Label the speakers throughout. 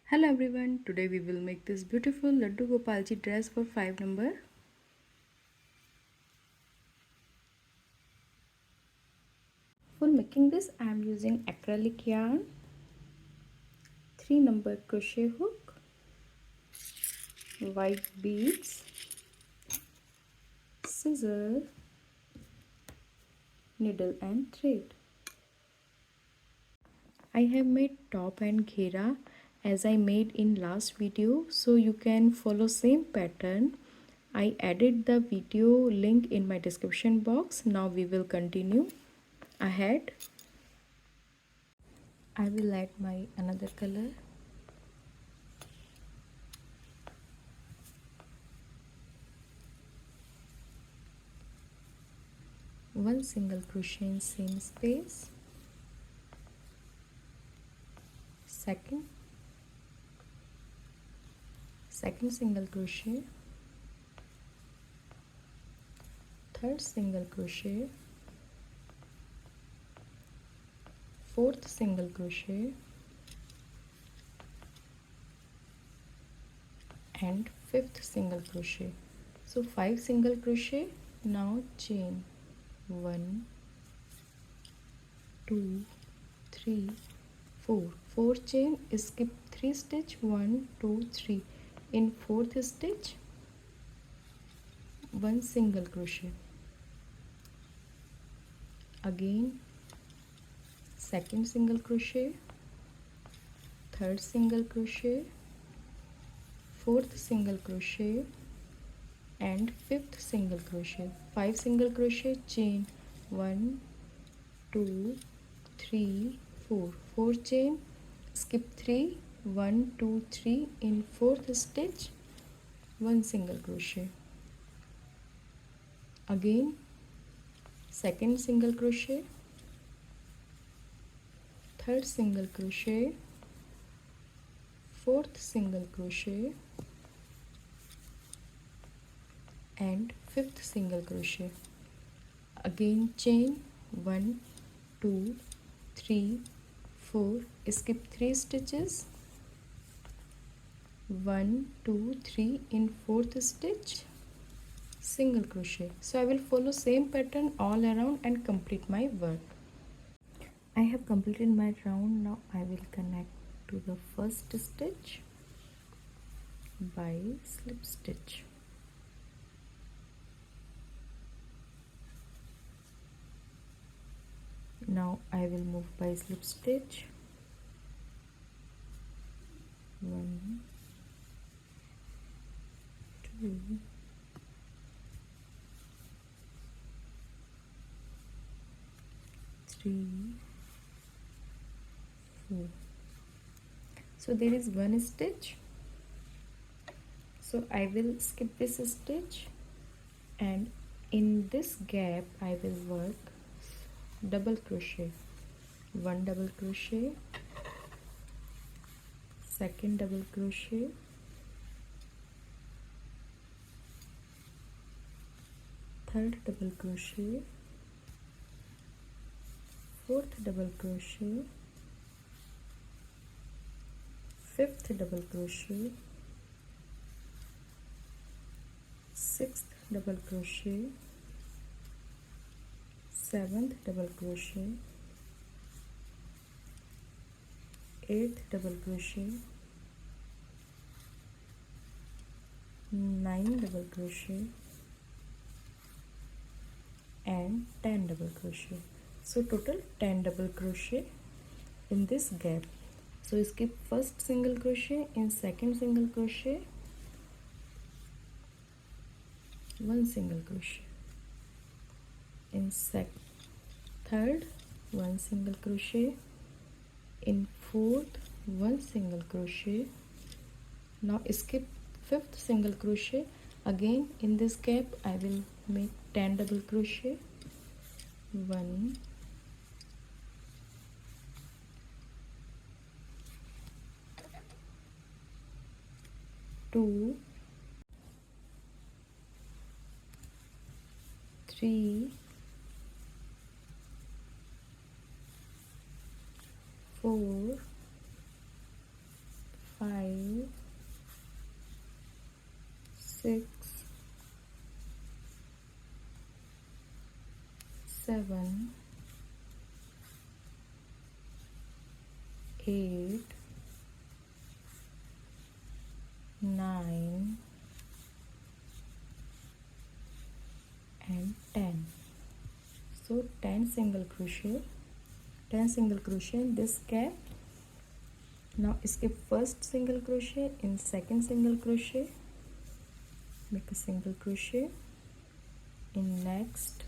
Speaker 1: Hello everyone, today we will make this beautiful Laddu Gopal Ji dress for 5 number. For making this I am using acrylic yarn, 3 number crochet hook, white beads, scissors, needle and thread. I have made top and ghera as I made in last video, so you can follow same pattern. I added the video link in my description box. Now we will continue ahead. I will add my another color. One single crochet in same space, second single crochet, third single crochet, fourth single crochet and fifth single crochet. So 5 single crochet. Now chain 1 2 3 4 chain, skip 3 stitch, 1 2 3. In fourth stitch 1 single crochet, again second single crochet, third single crochet, fourth single crochet and fifth single crochet. 5 single crochet, chain 1 2 3 4 chain, skip 3, 1 2 3. In fourth stitch 1 single crochet, again second single crochet, third single crochet, fourth single crochet and fifth single crochet, again chain 1 2 3 4, skip 3 stitches, 1 2 3. In fourth stitch single crochet. So I will follow same pattern all around and complete my work. I have completed my round. Now I will connect to the first stitch by slip stitch. Now I will move by slip stitch. 1 2 3 4. So there is one stitch, so I will skip this stitch and in this gap I will work double crochet, 1 double crochet, second double crochet, third double crochet, fourth double crochet, fifth double crochet, sixth double crochet, seventh double crochet, eighth double crochet, 9 double crochet and 10 double crochet. So total 10 double crochet in this gap. So skip first single crochet, in second single crochet 1 single crochet, in third 1 single crochet, in fourth 1 single crochet. Now skip fifth single crochet. Again in this gap I will make 10 double crochet, 1 2 3 4 5 7, 8, 9 and 10. So 10 single crochet in this gap. Now skip first single crochet, in second single crochet make a single crochet, in next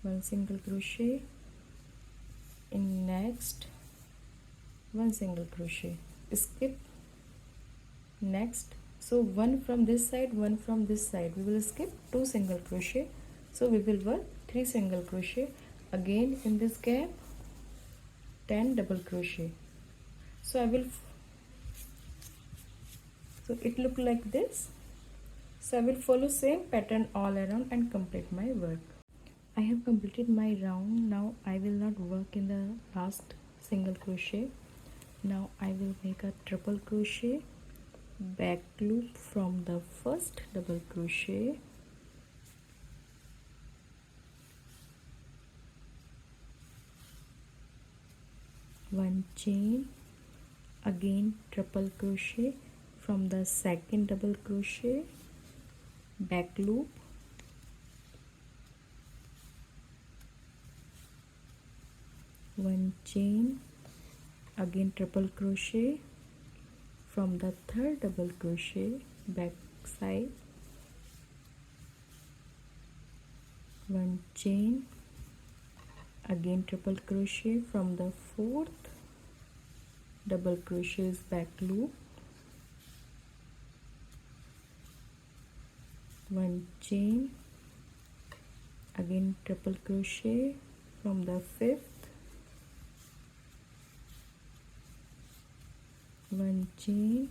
Speaker 1: one single crochet, in next one single crochet, skip next. So one from this side, one from this side, we will skip 2 single crochet, so we will work 3 single crochet. Again in this gap 10 double crochet. So it look like this. So I will follow same pattern all around and complete my work. I have completed my round. Now I will not work in the last single crochet. Now I will make a triple crochet, back loop from the first double crochet, one chain, again triple crochet from the second double crochet, back loop, one chain, again triple crochet from the third double crochet, back side, one chain, again triple crochet from the fourth double crochets, back loop, one chain, again triple crochet from the fifth, one chain,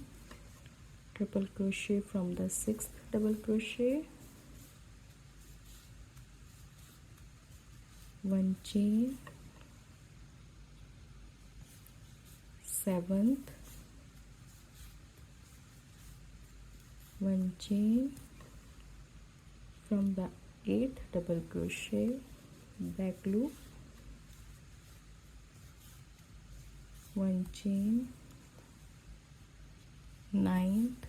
Speaker 1: triple crochet from the sixth double crochet, one chain, seventh, one chain from the eighth double crochet, back loop, one chain, ninth,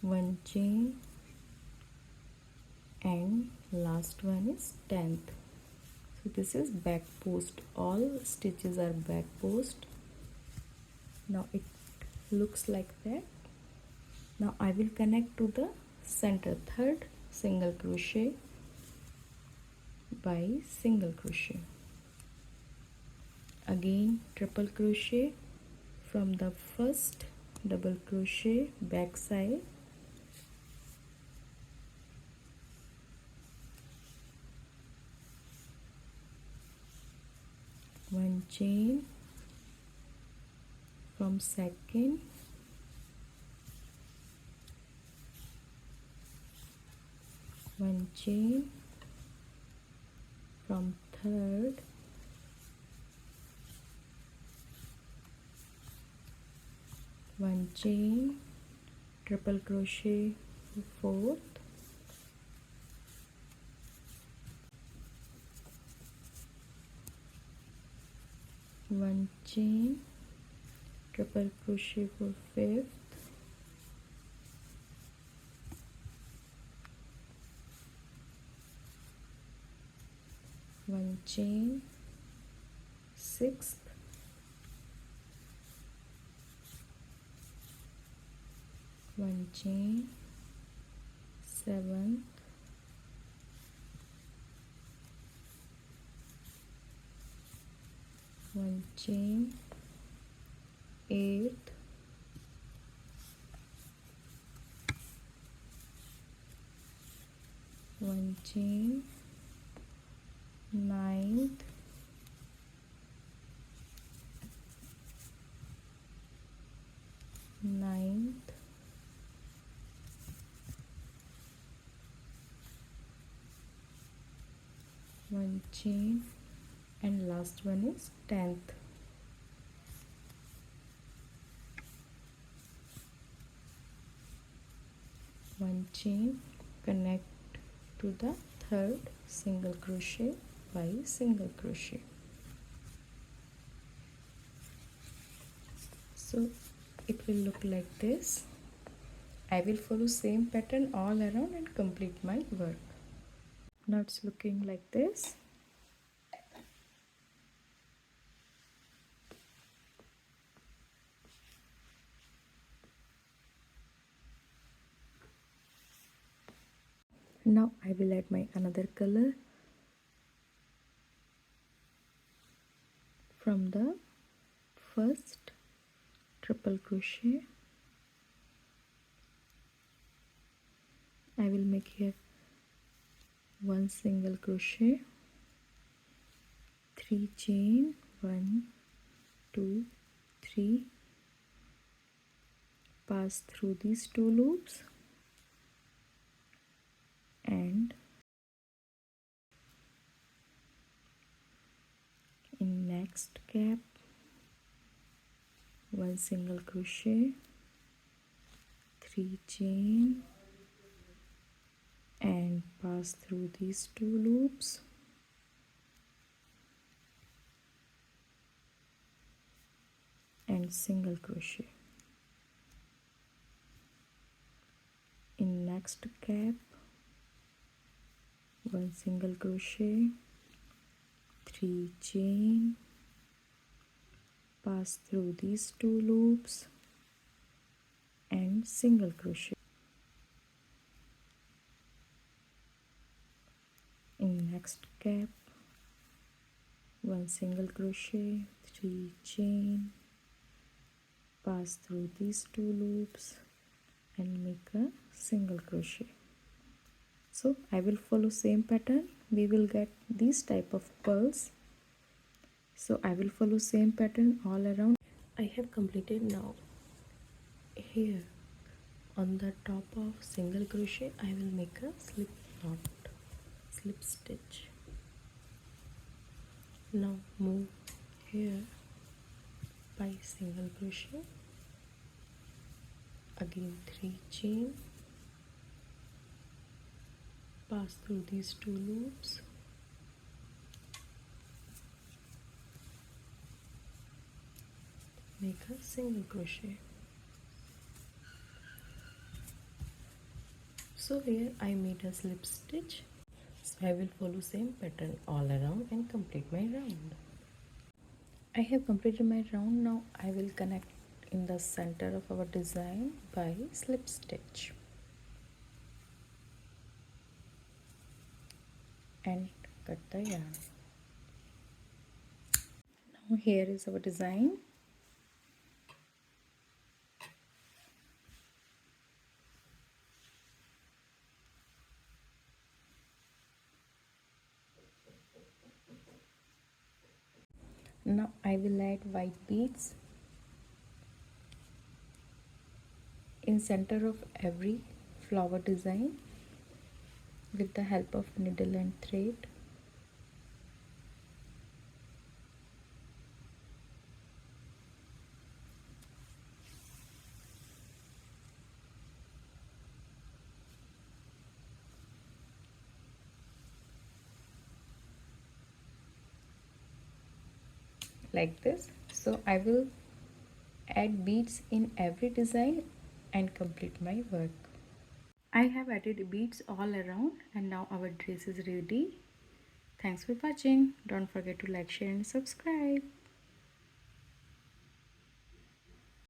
Speaker 1: one chain, and last one is 10th. So this is back post, all stitches are back post. Now it looks like that. Now I will connect to the center, third single crochet by single crochet, again triple crochet from the first double crochet, back side, one chain from second, one chain from third, one chain, triple crochet fourth, one chain, triple crochet for fifth, one chain, sixth, one chain, seventh, one chain, eighth, one chain, ninth, one chain, and last one is 10th. One chain, connect to the third single crochet by single crochet. So it will look like this. I will follow same pattern all around and complete my work. Now it's looking like this. Now I will add my another color from the first triple crochet. I will make here one single crochet, 3 chain, 1 2 3, pass through these 2 loops and in next gap 1 single crochet, 3 chain and pass through these 2 loops and single crochet. In next gap 1 single crochet, 3 chain, pass through these 2 loops and single crochet. In next gap 1 single crochet, 3 chain, pass through these 2 loops and make a single crochet. So I will follow same pattern. We will get these type of pearls. So I will follow same pattern all around. I have completed now. Here on the top of single crochet I will make a slip knot, slip stitch. Now move here by single crochet, again 3 chain, pass through these 2 loops make a single crochet. So here I made a slip stitch. So I will follow same pattern all around and complete my round. I have completed my round. Now I will connect in the center of our design by slip stitch and cut the yarn. Now here is our design. Now I will add white beads in center of every flower design with the help of needle and thread. Like this. So I will add beads in every design and complete my work. I have added beads all around and now our dress is ready. Thanks for watching. Don't forget to like, share and subscribe.